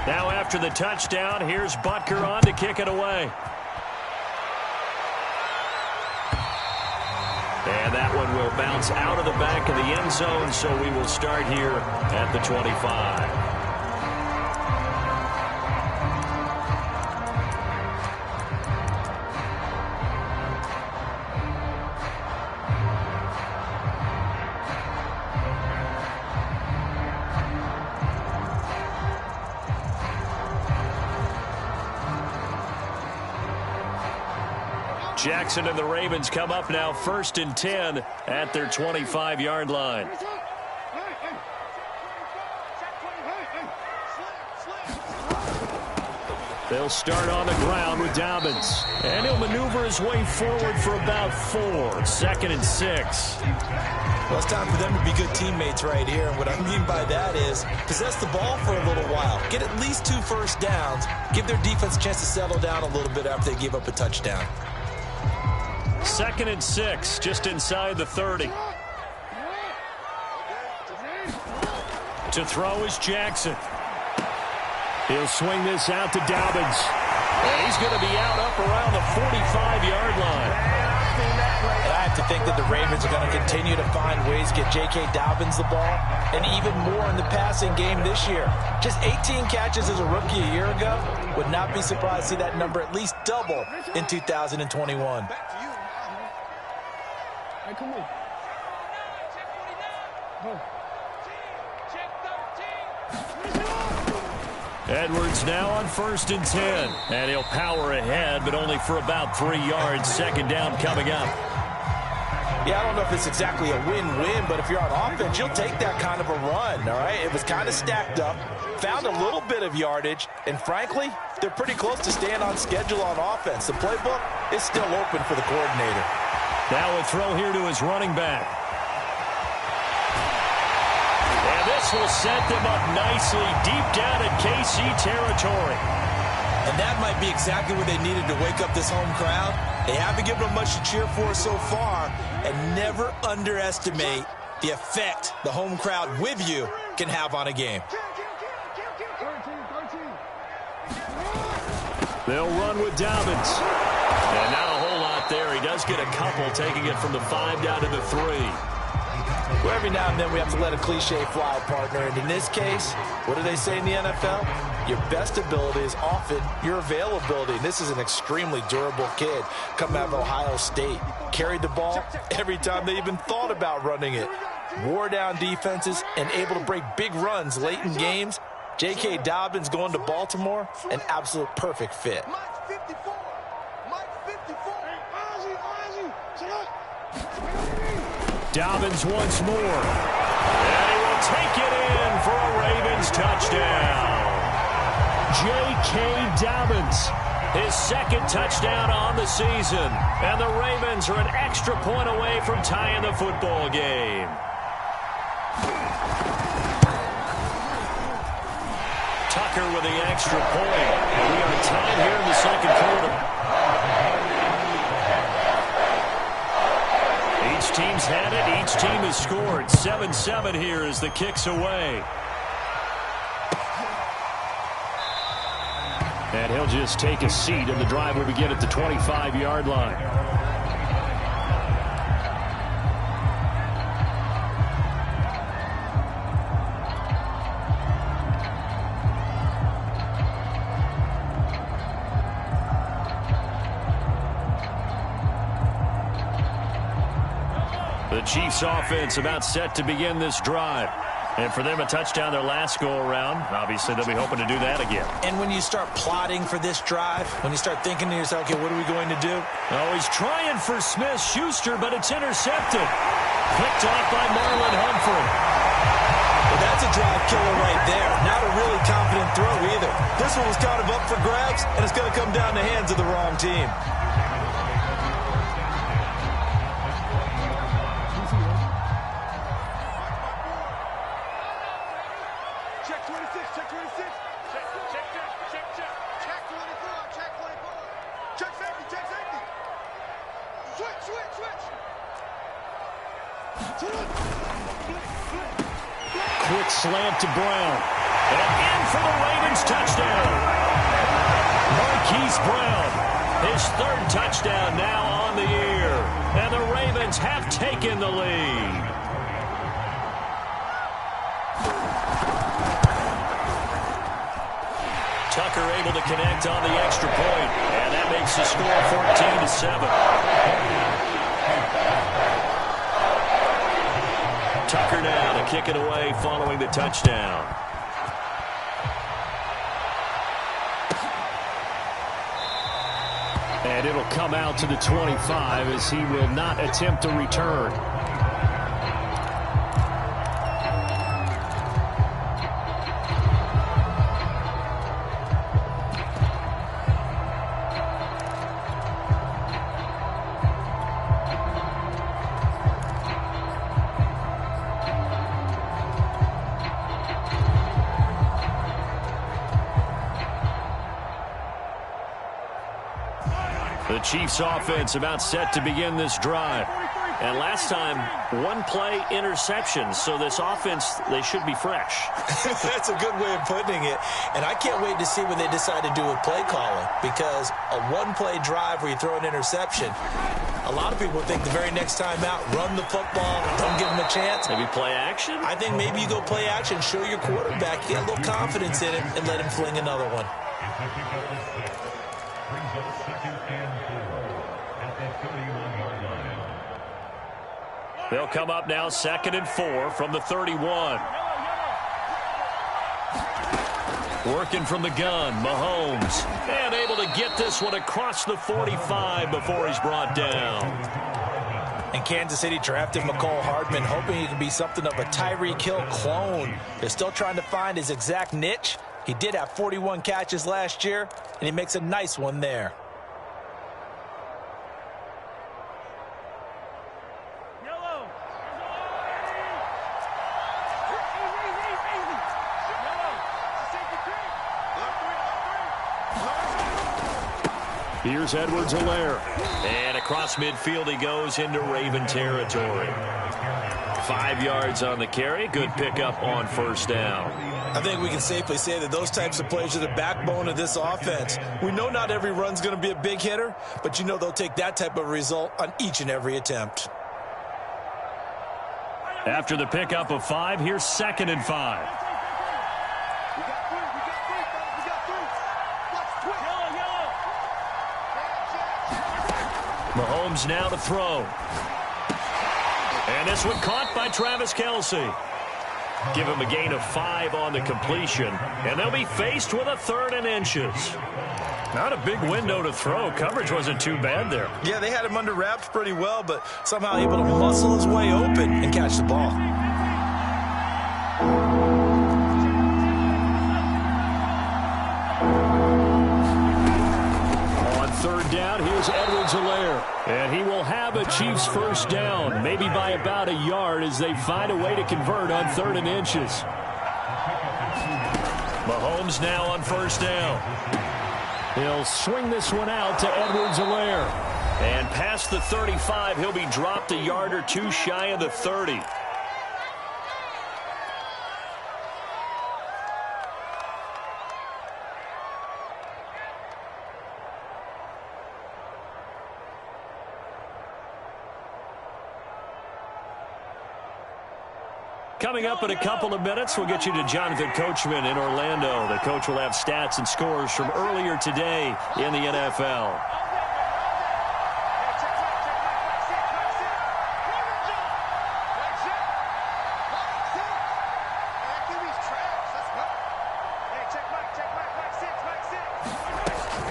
Now after the touchdown, here's Butker on to kick it away. And that one will bounce out of the back of the end zone, so we will start here at the 25. Jackson and the Ravens come up now 1st and 10 at their 25-yard line. They'll start on the ground with Dobbins. And he'll maneuver his way forward for about 4. 2nd and 6. Well, it's time for them to be good teammates right here. And what I mean by that is possess the ball for a little while. Get at least 2 first downs. Give their defense a chance to settle down a little bit after they give up a touchdown. 2nd and 6, just inside the 30. To throw is Jackson. He'll swing this out to Dobbins. And he's going to be out up around the 45-yard line. And I have to think that the Ravens are going to continue to find ways to get J.K. Dobbins the ball, and even more in the passing game this year. Just 18 catches as a rookie a year ago. Would not be surprised to see that number at least double in 2021. Hey, come on. Go. Edwards now on 1st and 10. And he'll power ahead, but only for about 3 yards. 2nd down coming up. Yeah, I don't know if it's exactly a win-win, but if you're on offense, you'll take that kind of a run, all right? It was kind of stacked up, found a little bit of yardage, and frankly, they're pretty close to staying on schedule on offense. The playbook is still open for the coordinator. Now a throw here to his running back. And this will set them up nicely deep down in KC territory. And that might be exactly what they needed to wake up this home crowd. They haven't given them much to cheer for so far, and never underestimate the effect the home crowd with you can have on a game. They'll run with Dobbins. And not a whole lot there. He does get a couple, taking it from the 5 down to the 3. Well, every now and then we have to let a cliche fly, partner. And in this case, what do they say in the NFL? Your best ability is often your availability. And this is an extremely durable kid coming out of Ohio State. Carried the ball every time they even thought about running it. Wore down defenses and able to break big runs late in games. J.K. Dobbins going to Baltimore, an absolute perfect fit. Dobbins once more. And he will take it in for a Ravens touchdown. J.K. Dobbins, his 2nd touchdown on the season. And the Ravens are an extra point away from tying the football game. Tucker with the extra point. And we are tied here in the 2nd quarter. Each team's had it. Each team has scored. 7-7 here as the kick's away. And he'll just take a seat, and the drive will begin at the 25-yard line. The Chiefs offense about set to begin this drive. And for them, a touchdown their last go-around. Obviously, they'll be hoping to do that again. And when you start plotting for this drive, when you start thinking to yourself, okay, what are we going to do? Oh, he's trying for Smith-Schuster, but it's intercepted. Picked off by Marlon Humphrey. Well, that's a drive killer right there. Not a really confident throw either. This one was kind of up for grabs, and it's going to come down the hands of the wrong team. Quick slant to Brown. And in for the Ravens touchdown. Marquise Brown, his third touchdown now on the year. And the Ravens have taken the lead. Tucker able to connect on the extra point. And that makes the score 14-7. Tucker now to kick it away following the touchdown. And it'll come out to the 25 as he will not attempt to return. The Chiefs offense about set to begin this drive. And last time, one-play interception. So this offense, they should be fresh. That's a good way of putting it. And I can't wait to see what they decide to do with play calling. Because a one-play drive where you throw an interception, a lot of people think the very next time out, run the football, don't give them a chance. Maybe play action? I think maybe you go play action, show your quarterback, get a little confidence in him, and let him fling another one. They'll come up now 2nd and 4 from the 31. Working from the gun, Mahomes. And able to get this one across the 45 before he's brought down. And Kansas City drafted McCole Hardman, hoping he could be something of a Tyreek Hill clone. They're still trying to find his exact niche. He did have 41 catches last year, and he makes a nice one there. Here's Edwards-Helaire. And across midfield he goes into Raven territory. 5 yards on the carry. Good pickup on first down. I think we can safely say that those types of plays are the backbone of this offense. We know not every run's going to be a big hitter, but you know they'll take that type of result on each and every attempt. After the pickup of 5, here's 2nd and 5. Mahomes now to throw. And this one caught by Travis Kelce. Give him a gain of 5 on the completion. And they'll be faced with a 3rd and inches. Not a big window to throw. Coverage wasn't too bad there. Yeah, they had him under wraps pretty well, but somehow able to muscle his way open and catch the ball. On 3rd down, here's Edwards-Helaire. And he will have a Chiefs first down, maybe by about a yard as they find a way to convert on 3rd and inches. Mahomes now on first down. He'll swing this one out to Edwards-Helaire. And past the 35, he'll be dropped a yard or 2 shy of the 30. Coming up in a couple of minutes, we'll get you to Jonathan Coachman in Orlando. The coach will have stats and scores from earlier today in the NFL.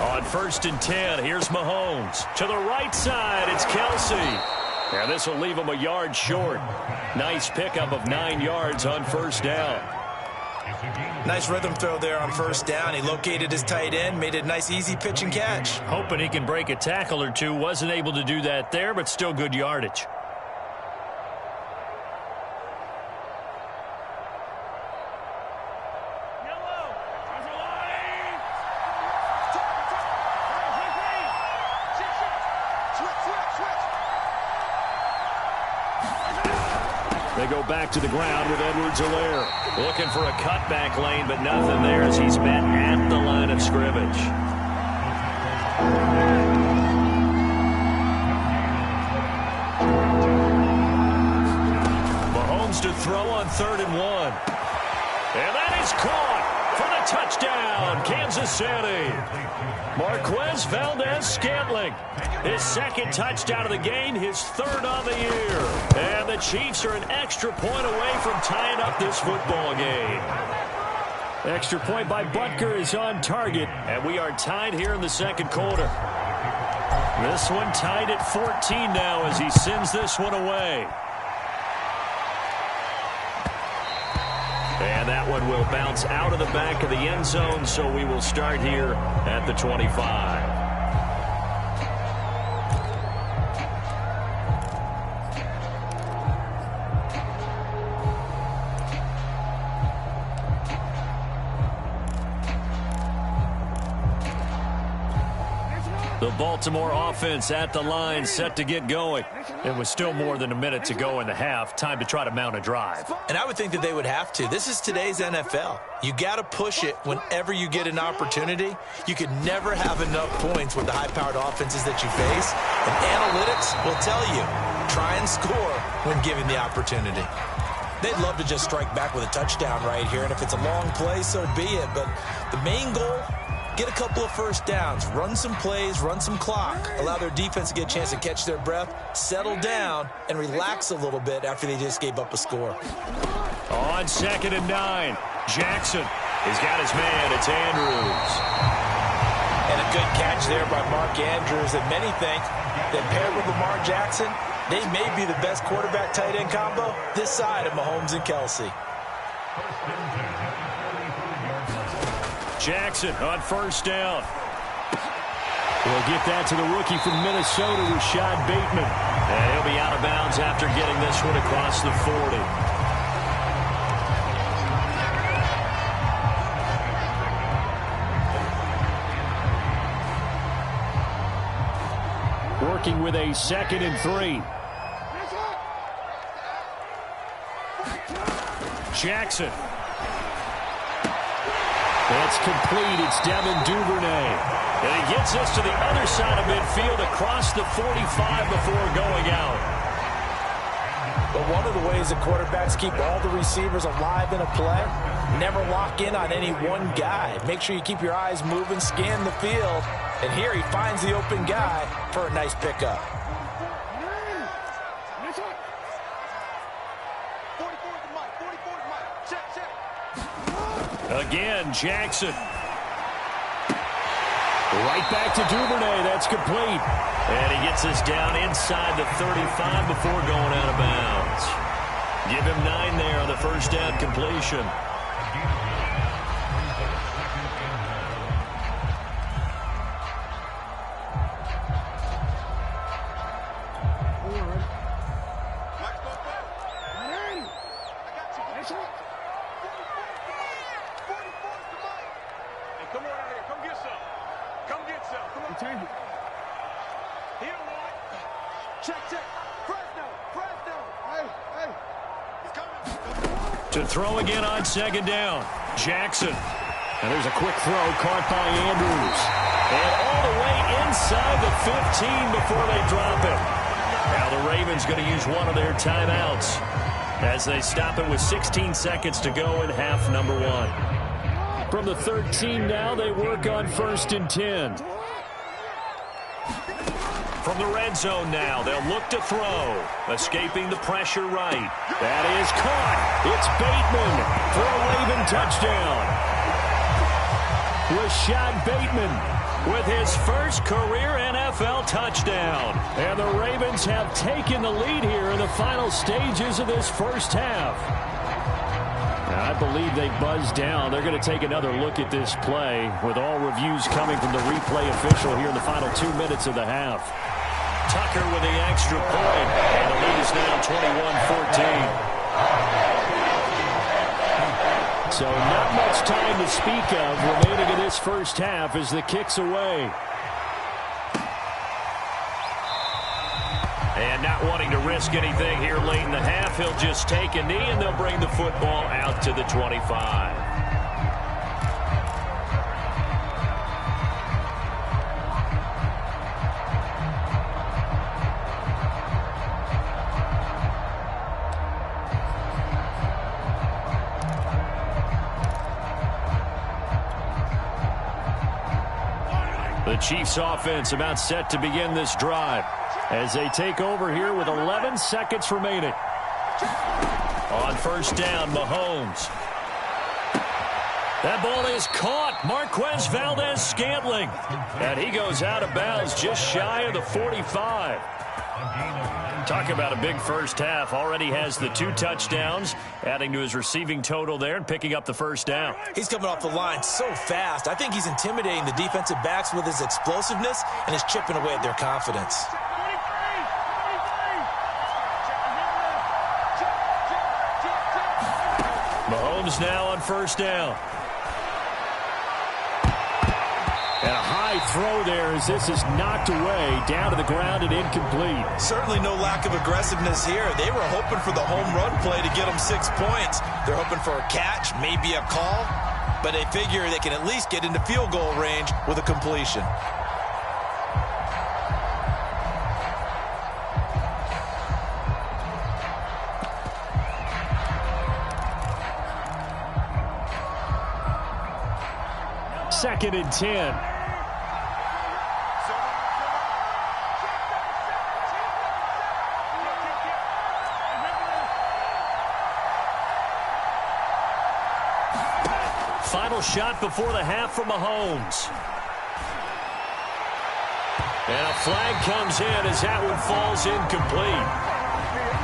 On 1st and 10, here's Mahomes. To the right side, it's Kelce. And this will leave him a yard short. Nice pickup of 9 yards on first down. Nice rhythm throw there on first down. He located his tight end, made a nice easy pitch and catch. Hoping he can break a tackle or two. Wasn't able to do that there, but still good yardage. They go back to the ground with Edwards-Helaire. Looking for a cutback lane, but nothing there as he's met at the line of scrimmage. Mahomes to throw on 3rd and 1. And that is caught for the touchdown, Kansas City. Marquez Valdez-Scantling, his 2nd touchdown of the game, his 3rd on the year. And the Chiefs are an extra point away from tying up this football game. Extra point by Butker is on target, and we are tied here in the 2nd quarter. This one tied at 14 now as he sends this one away. And that one will bounce out of the back of the end zone, so we will start here at the 25. The Baltimore offense at the line, set to get going. It was still more than a minute to go in the half. Time to try to mount a drive. And I would think that they would have to. This is today's NFL. You got to push it whenever you get an opportunity. You could never have enough points with the high-powered offenses that you face. And analytics will tell you, try and score when given the opportunity. They'd love to just strike back with a touchdown right here. And if it's a long play, so be it. But the main goal, get a couple of first downs, run some plays, run some clock, allow their defense to get a chance to catch their breath, settle down, and relax a little bit after they just gave up a score. On 2nd and 9, Jackson has got his man. It's Andrews. And a good catch there by Mark Andrews. And many think that paired with Lamar Jackson, they may be the best quarterback-tight end combo this side of Mahomes and Kelsey. Jackson on 1st down. We'll get that to the rookie from Minnesota, Rashad Bateman. And he'll be out of bounds after getting this one across the 40. Working with a 2nd and 3. Jackson. That's complete. It's Devin Duvernay. And he gets us to the other side of midfield across the 45 before going out. But one of the ways that quarterbacks keep all the receivers alive in a play, never lock in on any one guy. Make sure you keep your eyes moving, scan the field. And here he finds the open guy for a nice pickup. Again, Jackson. Right back to Duvernay. That's complete. And he gets us down inside the 35 before going out of bounds. Give him 9 there on the 1st down completion. To throw again on 2nd down. Jackson. And there's a quick throw caught by Andrews. And all the way inside the 15 before they drop him. Now the Ravens going to use one of their timeouts as they stop it with 16 seconds to go in half number 1. From the 13 now, they work on 1st and 10. From the red zone now, they'll look to throw. Escaping the pressure right. That is caught. It's Bateman for a Raven touchdown. Rashad Bateman with his first career NFL touchdown. And the Ravens have taken the lead here in the final stages of this 1st half. I believe they buzzed down. They're going to take another look at this play with all reviews coming from the replay official here in the final 2 minutes of the half. Tucker with the extra point, and the lead is now 21-14. So not much time to speak of remaining in this 1st half as the kick's away. And not wanting to risk anything here late in the half, half, he'll just take a knee, and they'll bring the football out to the 25. The Chiefs offense about set to begin this drive as they take over here with 11 seconds remaining. On first down, Mahomes. That ball is caught. Marquez Valdez-Scantling. And he goes out of bounds just shy of the 45. Talk about a big first half. Already has the 2 touchdowns, adding to his receiving total there and picking up the first down. He's coming off the line so fast. I think he's intimidating the defensive backs with his explosiveness and is chipping away at their confidence. Mahomes now on first down. And a high throw there as this is knocked away, down to the ground and incomplete. Certainly no lack of aggressiveness here. They were hoping for the home run play to get them 6 points. They're hoping for a catch, maybe a call, but they figure they can at least get into field goal range with a completion. Second and 10. Final shot before the half from Mahomes. And a flag comes in as that one falls incomplete.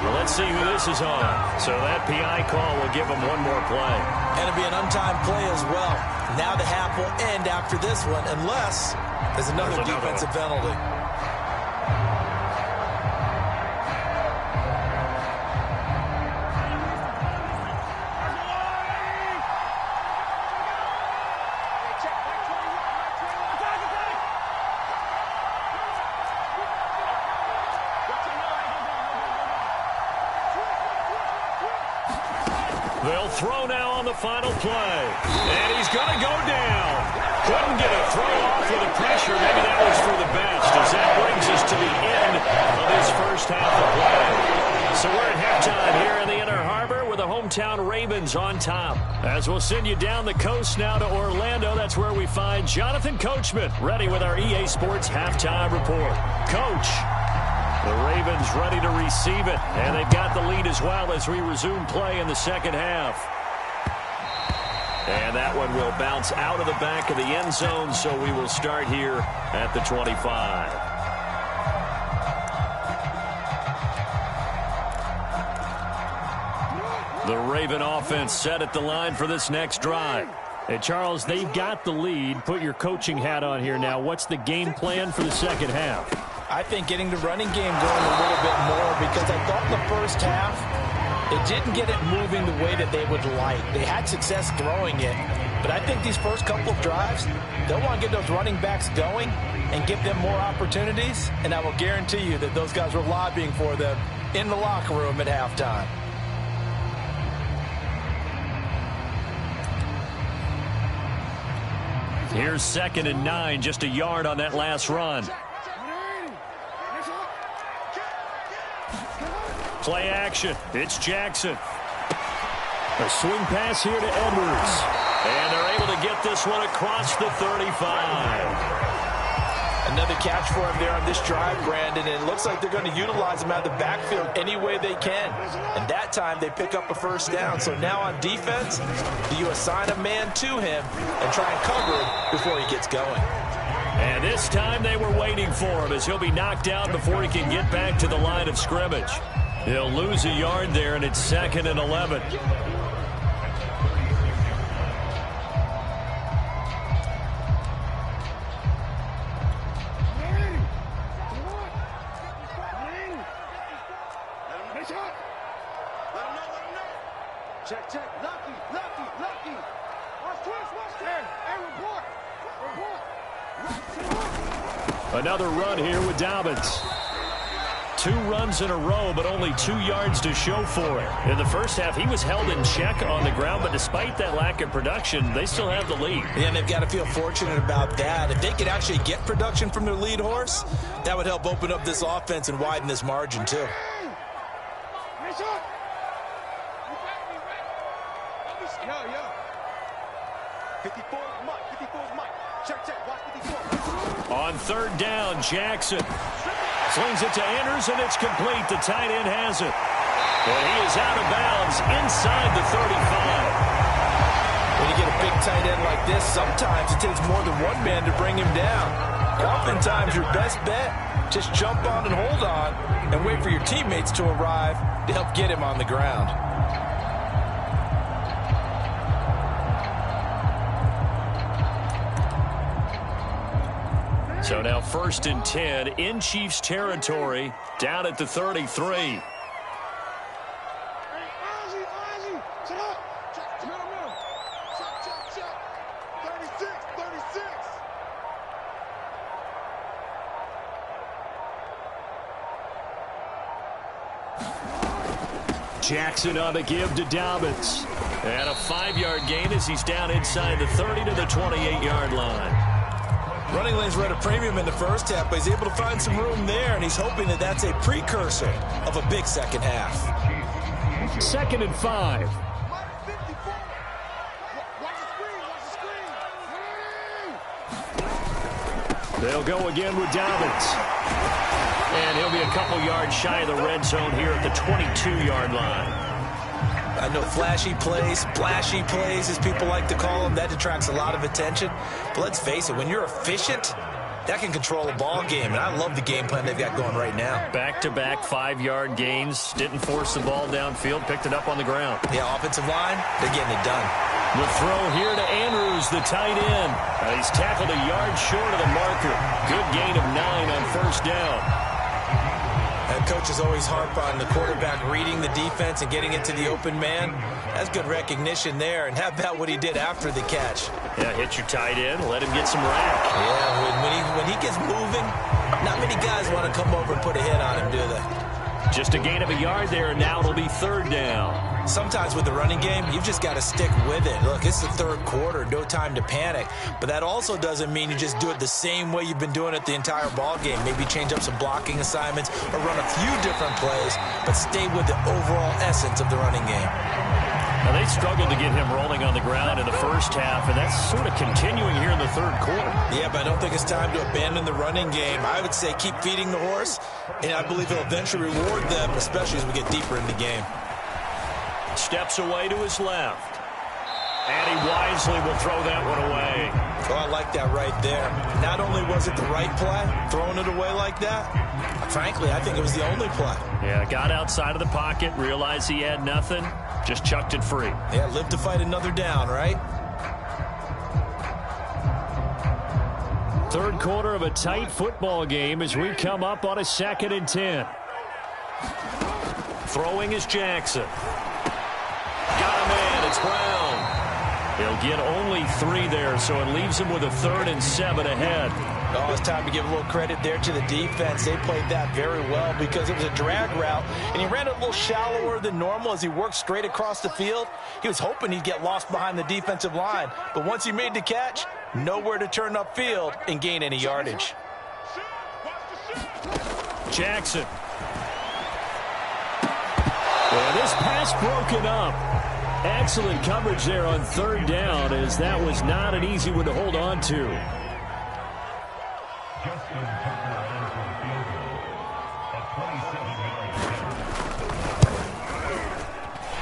Well, let's see who this is on. So that PI call will give him one more play. And it'll be an untimed play as well. Now the half will end after this one unless there's another defensive penalty. They'll throw now on the final play. And he's going to go down. Couldn't get a throw off with the pressure. Maybe that was for the best, as that brings us to the end of this first half of play. So we're at halftime here in the Inner Harbor with the hometown Ravens on top. As we'll send you down the coast now to Orlando, that's where we find Jonathan Coachman ready with our EA Sports halftime report. Coach, the Ravens ready to receive it, and they've got the lead as well as we resume play in the second half. And that one will bounce out of the back of the end zone, so we will start here at the 25. The Raven offense set at the line for this next drive. Hey, Charles, they've got the lead. Put your coaching hat on here now. What's the game plan for the second half? I think getting the running game going a little bit more, because I thought in the first half it didn't get it moving the way that they would like. They had success throwing it, but I think these first couple of drives, they'll want to get those running backs going and give them more opportunities, and I will guarantee you that those guys were lobbying for them in the locker room at halftime. Here's 2nd and 9, just a yard on that last run. Play action. It's Jackson. A swing pass here to Edwards. And they're able to get this one across the 35. Another catch for him there on this drive, Brandon, and it looks like they're going to utilize him out of the backfield any way they can. And that time they pick up a first down. So now on defense, do you assign a man to him and try and cover him before he gets going? And this time they were waiting for him, as he'll be knocked down before he can get back to the line of scrimmage. He'll lose a yard there, and it's 2nd and 11. Check. Lucky. Watch there. Hey, report. Another run here with Dobbins. 2 runs in a row, but only 2 yards to show for it. In the first half, he was held in check on the ground, but despite that lack of production, they still have the lead. Yeah, and they've got to feel fortunate about that. If they could actually get production from their lead horse, that would help open up this offense and widen this margin, too. Yo. 54 is Mike. 54 is Mike. Check. Watch 54. On third down, Jackson slings it to Andrews, and it's complete. The tight end has it. And he is out of bounds inside the 35. When you get a big tight end like this, sometimes it takes more than one man to bring him down. Oftentimes, your best bet, just jump on and hold on and wait for your teammates to arrive to help get him on the ground. So now 1st and 10 in Chiefs territory, down at the 33. Jackson on the give to Dobbins. And a 5-yard gain as he's down inside the 30 to the 28-yard line. Running lanes were at a premium in the first half, but he's able to find some room there, and he's hoping that that's a precursor of a big second half. 2nd and 5. They'll go again with Dobbins. And he'll be a couple yards shy of the red zone here at the 22-yard line. I know flashy plays, splashy plays, as people like to call them, that attracts a lot of attention. But let's face it, when you're efficient, that can control a ball game. And I love the game plan they've got going right now. Back-to-back 5-yard gains. Didn't force the ball downfield. Picked it up on the ground. Yeah, offensive line, they're getting it done. The throw here to Andrews, the tight end. He's tackled a yard short of the marker. Good gain of 9 on 1st down. And coaches always harp on the quarterback reading the defense and getting it to the open man. That's good recognition there. And how about what he did after the catch? Yeah, hit your tight end, let him get some rack. Yeah, when he gets moving, not many guys want to come over and put a hit on him, do they? Just a gain of a yard there, and now it'll be 3rd down. Sometimes with the running game, you've just got to stick with it. Look, it's the 3rd quarter, no time to panic. But that also doesn't mean you just do it the same way you've been doing it the entire ball game. Maybe change up some blocking assignments or run a few different plays, but stay with the overall essence of the running game. Now, they struggled to get him rolling on the ground in the first half, and that's sort of continuing here in the 3rd quarter. Yeah, but I don't think it's time to abandon the running game. I would say keep feeding the horse, and I believe he'll eventually reward them, especially as we get deeper in the game. Steps away to his left. And he wisely will throw that one away. Oh, I like that right there. Not only was it the right play, throwing it away like that, frankly, I think it was the only play. Yeah, got outside of the pocket, realized he had nothing, just chucked it free. Yeah, live to fight another down, right? 3rd quarter of a tight football game as we come up on a 2nd and 10. Throwing is Jackson. Got a man, it's Brown. He'll get only 3 there, so it leaves him with a 3rd and 7 ahead. Oh, it's time to give a little credit there to the defense. They played that very well because it was a drag route, and he ran it a little shallower than normal as he worked straight across the field. He was hoping he'd get lost behind the defensive line, but once he made the catch, nowhere to turn upfield and gain any yardage. Jackson. Well, this pass broken up. Excellent coverage there on 3rd down, as that was not an easy one to hold on to.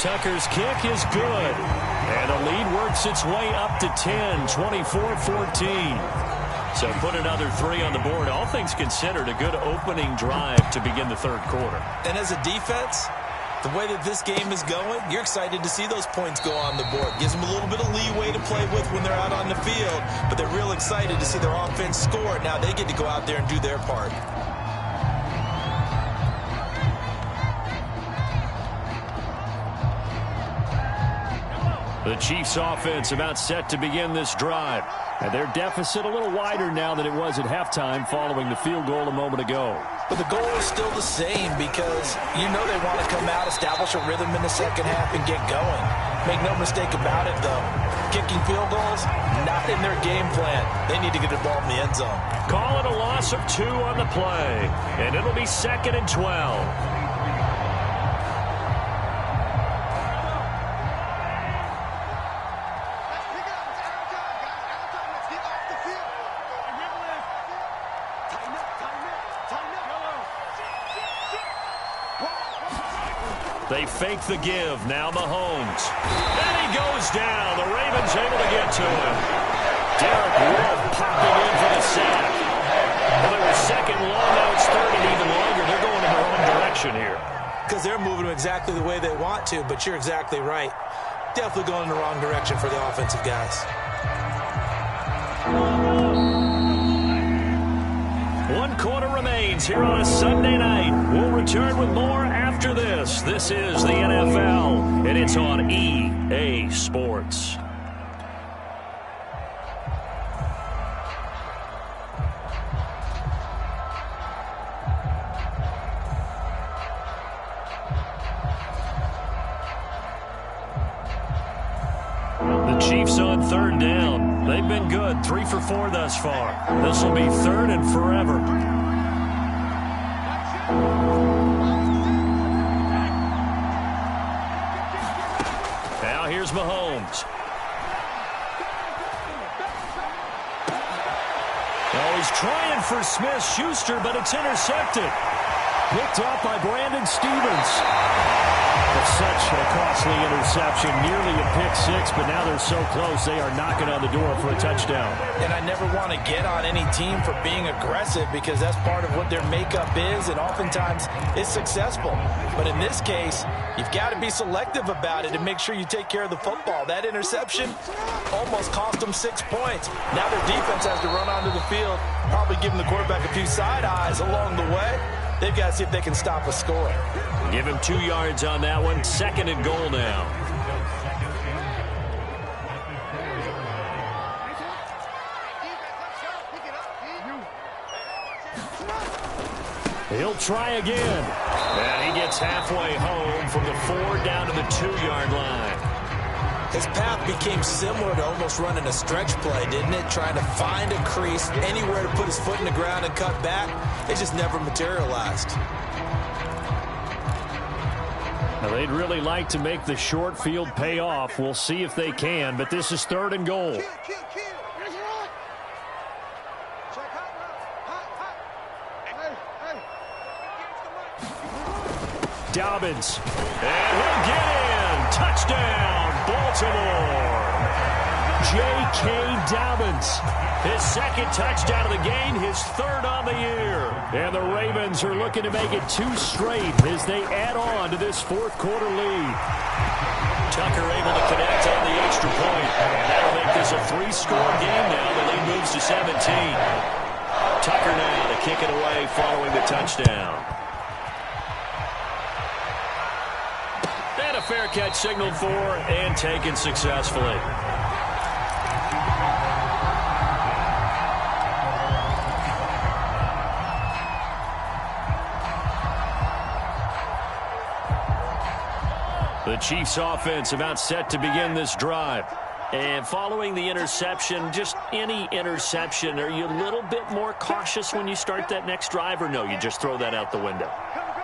Tucker's kick is good. And the lead works its way up to 10, 24-14. So put another 3 on the board. All things considered, a good opening drive to begin the 3rd quarter. And as a defense, the way that this game is going, you're excited to see those points go on the board. Gives them a little bit of leeway to play with when they're out on the field, but they're real excited to see their offense score. Now they get to go out there and do their part. The Chiefs offense about set to begin this drive. And their deficit a little wider now than it was at halftime following the field goal a moment ago. But the goal is still the same because you know they want to come out, establish a rhythm in the second half, and get going. Make no mistake about it, though. Kicking field goals, not in their game plan. They need to get the ball in the end zone. Call it a loss of 2 on the play, and it'll be 2nd and 12. They fake the give. Now Mahomes. And he goes down. The Ravens able to get to him. Derek Wolfe popping in for the sack. Well, they were 2nd and long. Now it's 3rd and even longer. They're going in the wrong direction here. Because they're moving them exactly the way they want to, but you're exactly right. Definitely going in the wrong direction for the offensive guys. 1 quarter remains here on a Sunday night. We'll return with more after this. This is the NFL, and it's on EA Sports. The Chiefs on 3rd down. They've been good, 3 for 4 thus far. This will be 3rd and forever. Now here's Mahomes. Oh, he's trying for Smith-Schuster, but it's intercepted. Picked off by Brandon Stevens. It's such a costly interception, nearly a pick-6, but now they're so close they are knocking on the door for a touchdown. And I never want to get on any team for being aggressive because that's part of what their makeup is, and oftentimes it's successful. But in this case, you've got to be selective about it and make sure you take care of the football. That interception almost cost them 6 points. Now their defense has to run onto the field, probably giving the quarterback a few side eyes along the way. They've got to see if they can stop a score. Give him 2 yards on that one. 2nd and goal now. He'll try again. And he gets halfway home from the 4 down to the 2-yard line. His path became similar to almost running a stretch play, didn't it? Trying to find a crease, anywhere to put his foot in the ground and cut back. It just never materialized. Now, they'd really like to make the short field pay off. We'll see if they can, but this is 3rd and goal. Dobbins. And he'll get in. Touchdown, Baltimore. J.K. Dobbins. His 2nd touchdown of the game, his 3rd on the year. And the Ravens are looking to make it 2 straight as they add on to this 4th quarter lead. Tucker able to connect on the extra point. That'll make this a 3-score game now. The lead moves to 17. Tucker now to kick it away following the touchdown. And a fair catch signaled for and taken successfully. The Chiefs offense about set to begin this drive. And following the interception, just any interception, are you a little bit more cautious when you start that next drive, or no, you just throw that out the window?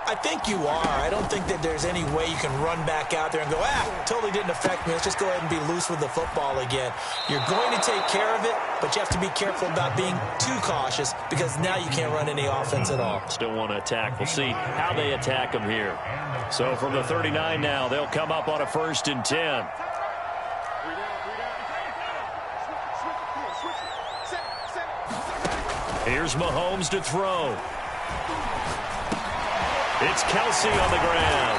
I think you are. I don't think that there's any way you can run back out there and go, totally didn't affect me. Let's just go ahead and be loose with the football again. You're going to take care of it, but you have to be careful about being too cautious because now you can't run any offense at all. Still want to attack. We'll see how they attack them here. So from the 39 now, they'll come up on a 1st and 10. Here's Mahomes to throw. It's Kelsey on the ground.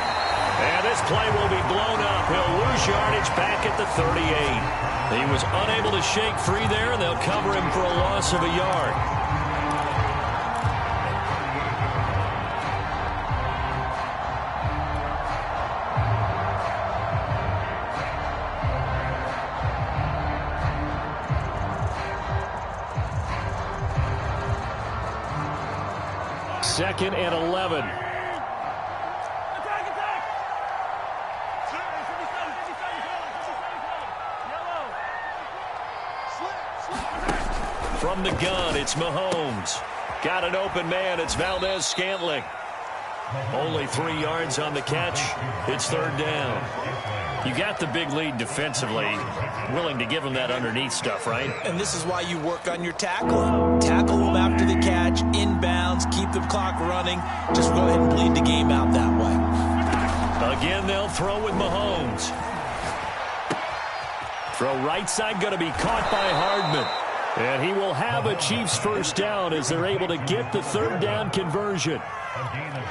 And this play will be blown up. He'll lose yardage back at the 38. He was unable to shake free there, and they'll cover him for a loss of a yard. 2nd and 11. From the gun, it's Mahomes. Got an open man. It's Valdez-Scantling. Only 3 yards on the catch. It's 3rd down. You got the big lead defensively. Willing to give them that underneath stuff, right? And this is why you work on your tackling. Tackle them after the catch, inbounds, keep the clock running. Just go ahead and bleed the game out that way. Again, they'll throw with Mahomes. Throw right side, going to be caught by Hardman. And he will have a Chiefs first down as they're able to get the 3rd down conversion.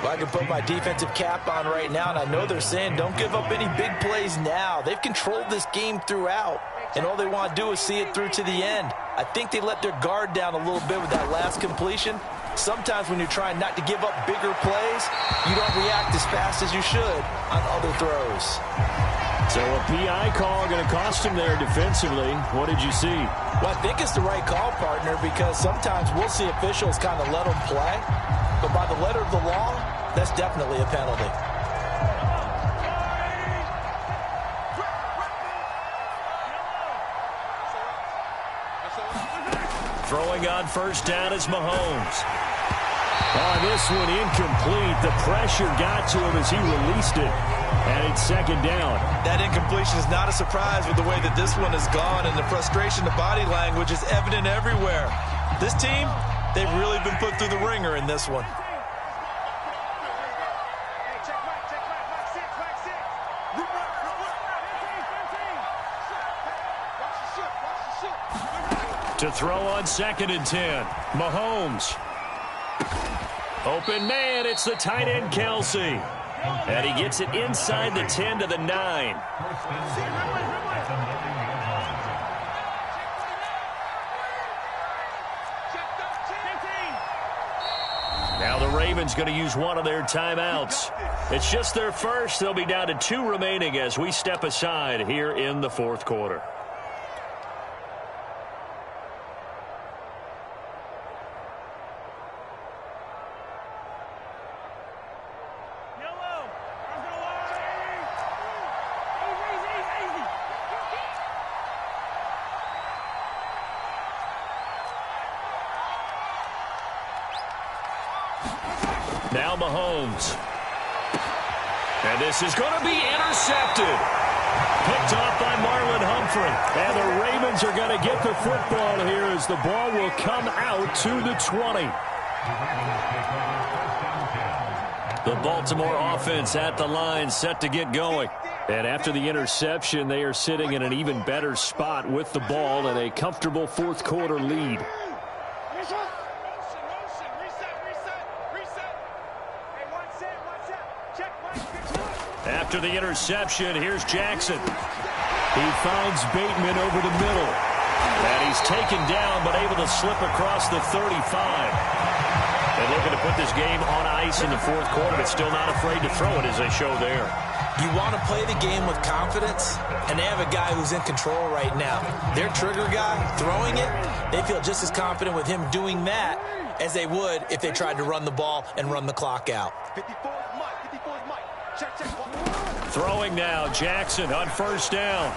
Well, I can put my defensive cap on right now, and I know they're saying don't give up any big plays now. They've controlled this game throughout, and all they want to do is see it through to the end. I think they let their guard down a little bit with that last completion. Sometimes when you're trying not to give up bigger plays, you don't react as fast as you should on other throws. So a PI call going to cost him there defensively. What did you see? Well, I think it's the right call, partner, because sometimes we'll see officials kind of let them play. But by the letter of the law, that's definitely a penalty. Throwing on first down is Mahomes. On this one, incomplete. The pressure got to him as he released it. And it's 2nd down. That incompletion is not a surprise with the way that this one has gone, and the frustration, the body language is evident everywhere. This team, they've really been put through the ringer in this one. To throw on 2nd and 10. Mahomes. Open man, it's the tight end Kelsey. And he gets it inside the 10 to the 9. Now the Ravens going to use one of their timeouts. It's just their first. They'll be down to 2 remaining as we step aside here in the 4th quarter. Now Mahomes. And this is going to be intercepted. Picked off by Marlon Humphrey. And the Ravens are going to get the football here as the ball will come out to the 20. The Baltimore offense at the line set to get going. And after the interception, they are sitting in an even better spot with the ball and a comfortable 4th quarter lead. After the interception, here's Jackson. He finds Bateman over the middle. And he's taken down, but able to slip across the 35. And looking to put this game on ice in the 4th quarter, but still not afraid to throw it as they show there. You want to play the game with confidence, and they have a guy who's in control right now. Their trigger guy, throwing it, they feel just as confident with him doing that as they would if they tried to run the ball and run the clock out. 54 is Mike. 54 is Mike. Check, check. Throwing now, Jackson on first down.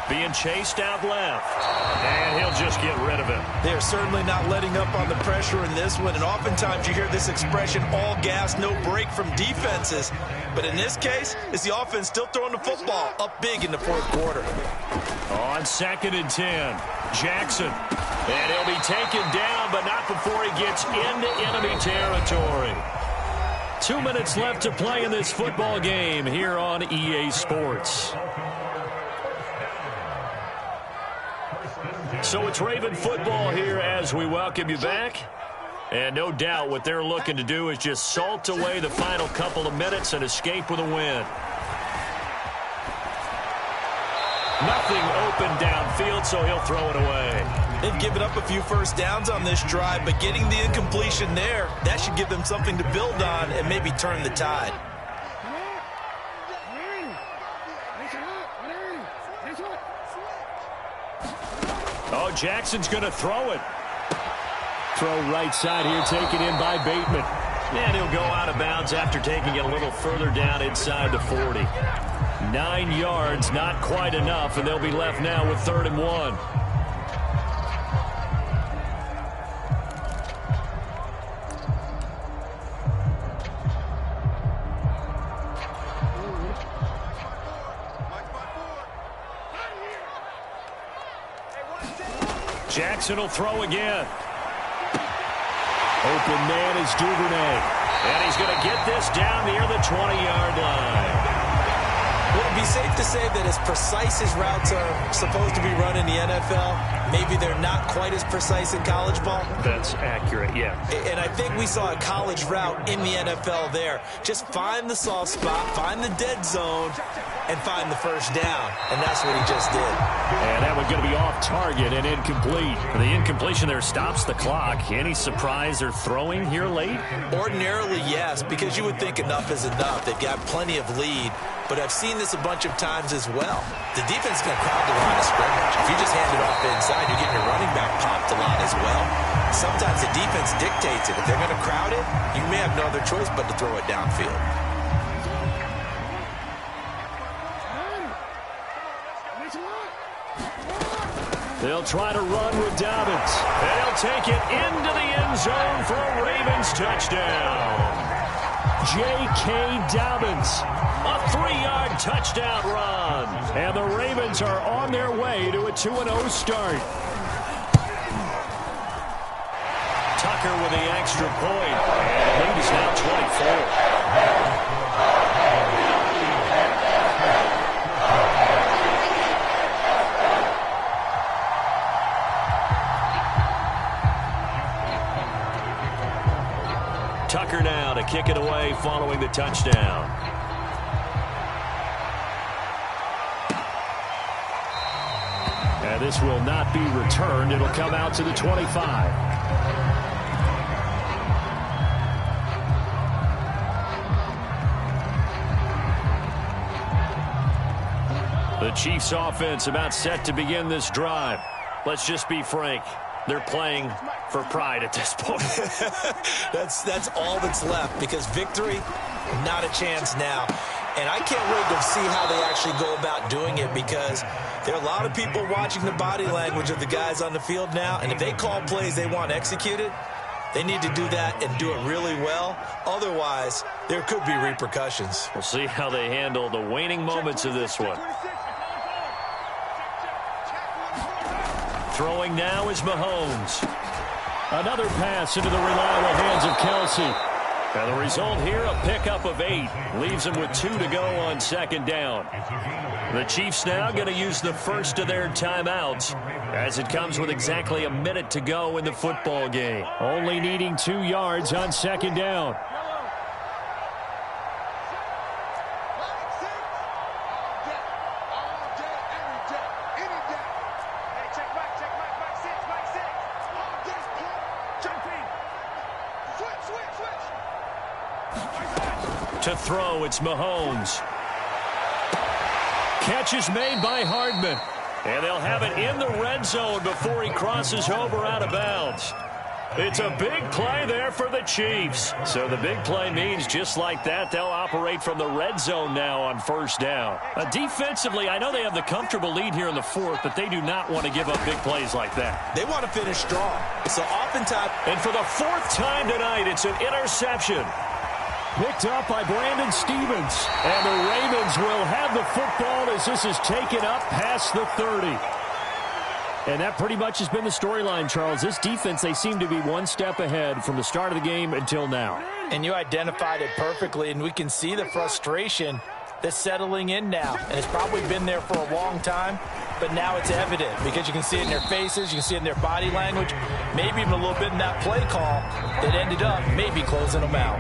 Being chased out left. And he'll just get rid of it. They're certainly not letting up on the pressure in this one. And oftentimes you hear this expression, all gas, no break from defenses. But in this case, it's the offense still throwing the football up big in the 4th quarter. On 2nd and 10, Jackson. And he'll be taken down, but not before he gets into enemy territory. 2 minutes left to play in this football game here on EA Sports. So it's Raven football here as we welcome you back. And no doubt what they're looking to do is just salt away the final couple of minutes and escape with a win. Nothing open downfield, so he'll throw it away. They've given up a few first downs on this drive, but getting the incompletion there, that should give them something to build on and maybe turn the tide. Oh, Jackson's going to throw it. Throw right side here, taken in by Bateman. And he'll go out of bounds after taking it a little further down inside the 40. 9 yards, not quite enough, and they'll be left now with 3rd and 1. Jackson will throw again. Open man is Duvernay. And he's going to get this down near the 20-yard line. Would it be safe to say that as precise as routes are supposed to be run in the NFL, maybe they're not quite as precise in college ball? That's accurate, yeah. And I think we saw a college route in the NFL there. Just find the soft spot, find the dead zone, and find the first down. And that's what he just did. And that one's going to be off target and incomplete. The incompletion there stops the clock. Any surprise they're throwing here late? Ordinarily, yes, because you would think enough is enough. They've got plenty of lead. But I've seen this a bunch of times as well. The defense can crowd the line of scrimmage. If you just hand it off inside, you're getting your running back popped a lot as well. Sometimes the defense dictates it. If they're going to crowd it, you may have no other choice but to throw it downfield. They'll try to run with Dobbins. They'll take it into the end zone for a Ravens touchdown. J.K. Dobbins, a 3-yard touchdown run. And the Ravens are on their way to a 2-0 start. Tucker with the extra point. And the lead is now 24. Tucker now to kick it away following the touchdown. And this will not be returned. It'll come out to the 25. The Chiefs offense about set to begin this drive. Let's just be frank. They're playing for pride at this point. That's all that's left, because victory, not a chance now. And I can't wait to see how they actually go about doing it, because there are a lot of people watching the body language of the guys on the field now, and if they call plays they want executed, they need to do that and do it really well. Otherwise, there could be repercussions. We'll see how they handle the waning moments of this one. Throwing now is Mahomes. Another pass into the reliable hands of Kelsey. And the result here, a pickup of 8. Leaves them with 2 to go on 2nd down. The Chiefs now going to use the first of their timeouts, as it comes with exactly a minute to go in the football game. Only needing 2 yards on 2nd down. To throw, it's Mahomes. Catch is made by Hardman. And they'll have it in the red zone before he crosses over out of bounds. It's a big play there for the Chiefs. So the big play means just like that, they'll operate from the red zone now on 1st down. Defensively, I know they have the comfortable lead here in the 4th, but they do not want to give up big plays like that. They want to finish strong. So oftentimes, and for the 4th time tonight, it's an interception. Picked up by Brandon Stevens. And the Ravens will have the football as this is taken up past the 30. And that pretty much has been the storyline, Charles. This defense, they seem to be one step ahead from the start of the game until now. And you identified it perfectly, and we can see the frustration that's settling in now. And it's probably been there for a long time, but now it's evident because you can see it in their faces, you can see it in their body language, maybe even a little bit in that play call that ended up maybe closing them out.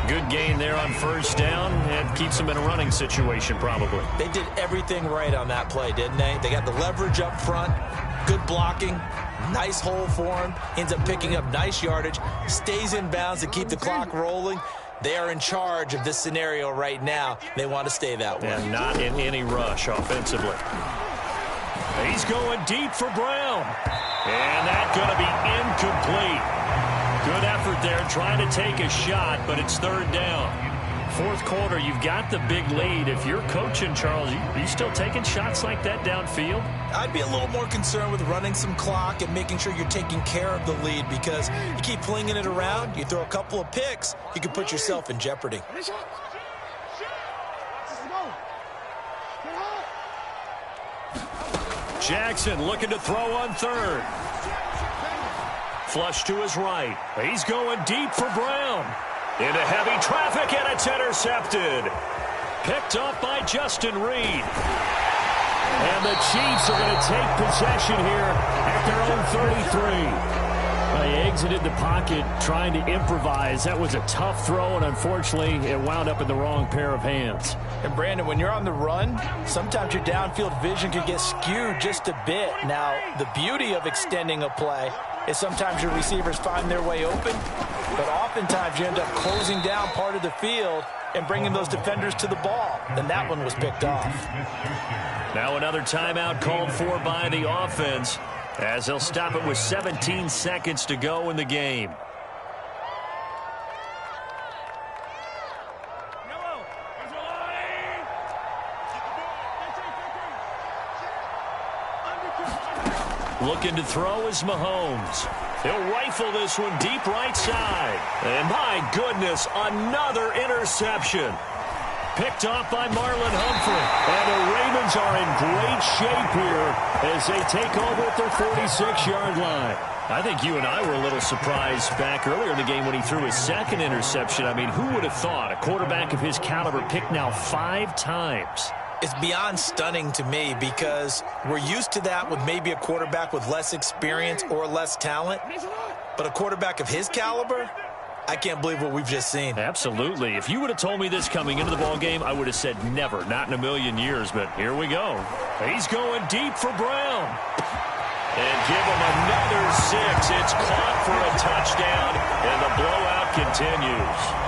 Good gain there on 1st down, and keeps them in a running situation probably. They did everything right on that play, didn't they? They got the leverage up front, good blocking, nice hole for him, ends up picking up nice yardage, stays in bounds to keep the clock rolling. They are in charge of this scenario right now. They want to stay that way. And not in any rush offensively. He's going deep for Brown. And that's going to be incomplete. Good effort there, trying to take a shot, but it's third down. Fourth quarter, you've got the big lead. If you're coaching, Charles, you still taking shots like that downfield? I'd be a little more concerned with running some clock and making sure you're taking care of the lead, because you keep flinging it around, you throw a couple of picks, you can put yourself in jeopardy. Jackson looking to throw on third. Flush to his right. He's going deep for Brown. Into heavy traffic, and it's intercepted. Picked up by Justin Reed. And the Chiefs are going to take possession here at their own 33. They exited the pocket trying to improvise. That was a tough throw, and unfortunately, it wound up in the wrong pair of hands. And, Brandon, when you're on the run, sometimes your downfield vision can get skewed just a bit. Now, the beauty of extending a play is sometimes your receivers find their way open, but oftentimes you end up closing down part of the field and bringing those defenders to the ball. And that one was picked off. Now another timeout called for by the offense, as they'll stop it with 17 seconds to go in the game. Looking to throw is Mahomes. He'll rifle this one deep right side. And my goodness, another interception. Picked off by Marlon Humphrey. And the Ravens are in great shape here as they take over at their 46-yard line. I think you and I were a little surprised back earlier in the game when he threw his second interception. I mean, who would have thought a quarterback of his caliber picked now 5 times? It's beyond stunning to me, because we're used to that with maybe a quarterback with less experience or less talent. But a quarterback of his caliber, I can't believe what we've just seen. Absolutely. If you would have told me this coming into the ball game, I would have said never, not in a million years. But here we go. He's going deep for Brown. And give him another 6. It's caught for a touchdown, and the blowout continues.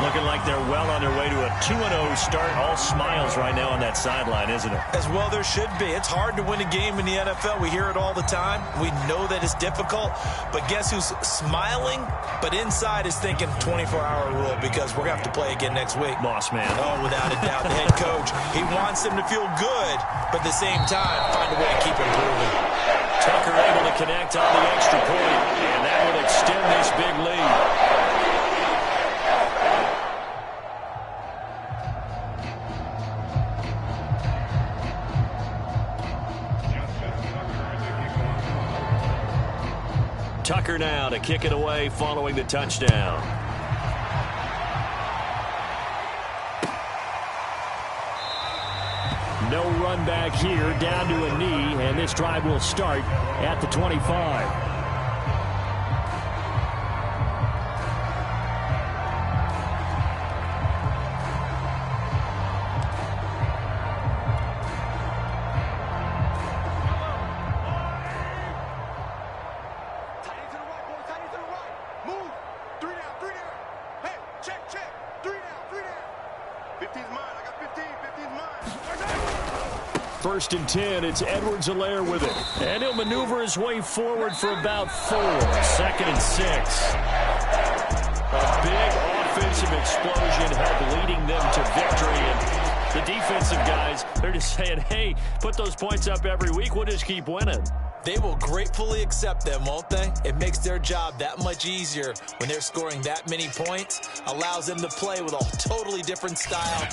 Looking like they're well on their way to a 2-0 start. All smiles right now on that sideline, isn't it? As well there should be. It's hard to win a game in the NFL. We hear it all the time. We know that it's difficult. But guess who's smiling? But inside is thinking 24-hour rule, because we're going to have to play again next week. Boss man. Oh, without a doubt. The head coach, he wants them to feel good, but at the same time, find a way to keep improving. Tucker able to connect on the extra point, and that will extend this big lead. Tucker now to kick it away following the touchdown. No run back here, down to a knee, and this drive will start at the 25. First and 10, it's Edwards-Helaire with it. And he'll maneuver his way forward for about 4. Second and 6. A big offensive explosion helped leading them to victory. And the defensive guys, they're just saying, hey, put those points up every week. We'll just keep winning. They will gratefully accept them, won't they? It makes their job that much easier when they're scoring that many points. Allows them to play with a totally different style.